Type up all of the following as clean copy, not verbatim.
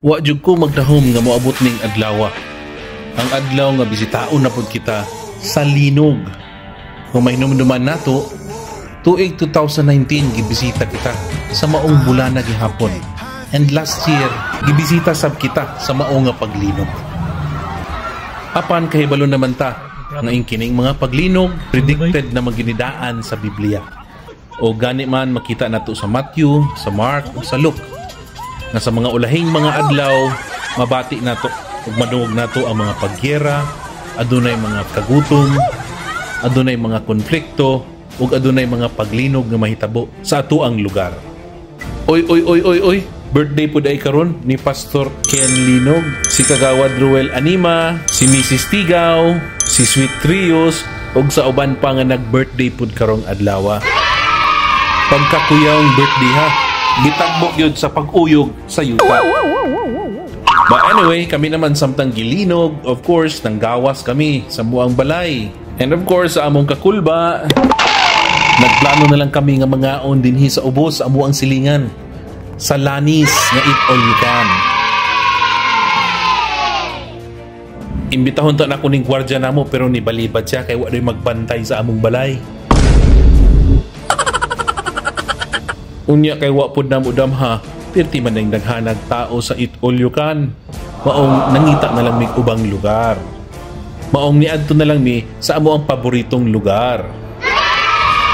Wa jud ko magdahom nga moabot ning adlaw. Ang adlaw nga bisitaon na pud kita sa Linog. Kung mahinumduman nato, tuig 2019 gibisita kita sa maong bulan na gihapon. And last year, gibisita sab kita sa maong nga paglinog. Apan kahibalo naman ta nga kining mga paglinog predicted na maginidaan sa Biblia. O gani man makita nato sa Matthew, sa Mark, o sa Luke. Na sa mga ulahing mga adlaw, mabati nato ug madungog nato ang mga pagyera, adunay mga kagutom, adunay mga konflikto, ug adunay mga paglinog nga mahitabo sa ato ang lugar. Oy, birthday pud ay karon ni Pastor Ken Linog, si Kagawad Ruel Anima, si Mrs. Tigaw, si Sweet Trios, ug sa uban pa nga nag-birthday pud karong adlaw. Pagkakuyawng birthday ha. Gitagbok yun sa pag-uyog sa yuta. But anyway, kami naman samtang gilinog, of course, nang gawas kami sa buang balay. And of course, sa among kakulba, nagplano na lang kami nga mga on dinhi sa ubos sa amuang silingan. Sa Lanis nga Eat All You Can. Imbitahon to na kuning gwardya namo pero nibalibad siya kay wa doy magbantay sa among balay. Unya kay wa pud namo damha, pirti man ning daghanag tao sa Eat All You Can. Maong nangita na lang mi ubang lugar. Maong niadto na lang mi sa amo ang paboritong lugar.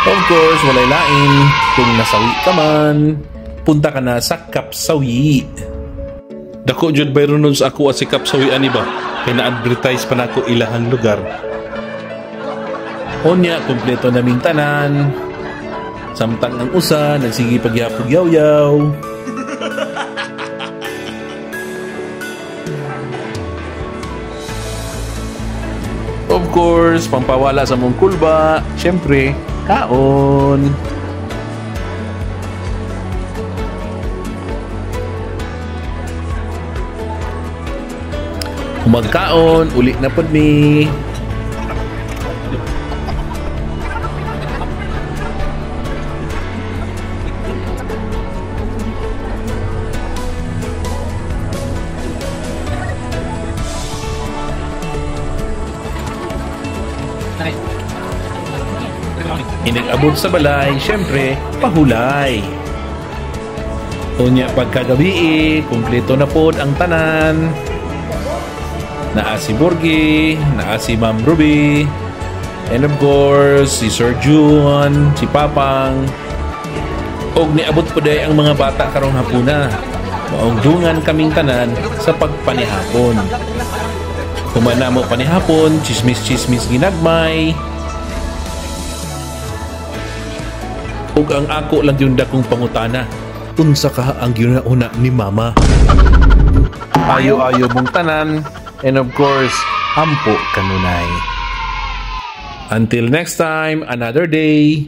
Of course, walay lain kung nasawi ka man, punta ka na sa Kapsawi. Dako jud bayron nun sa ako si Kapsawi ani ba? Kay na-advertise pa nako ilahang lugar. Unya kompleto na ming tanan. Samtang ang usa, nagsige pagyapog yaw-yaw. Of course, pampawala sa mong kulba, syempre, kaon. Magkaon, uli na pod mi. Inag-abot sa balay, syempre, pahulay. Unya pagkagabi, kumpleto na pod ang tanan. Naa si Borgie, naa si Ma'am Ruby, and of course, si Sir June, si Papang. Og niabot po day ang mga bata karong hapuna. Maungdungan kaming tanan sa pagpanihapon. Kumana mo panihapon, chismis-chismis ginagmay. Ug ang ako lang yung dakong pangutana, unsa ka ang ginauna ni Mama? Ayo-ayo mong tanan, and of course, ampo kanunay. Until next time, another day.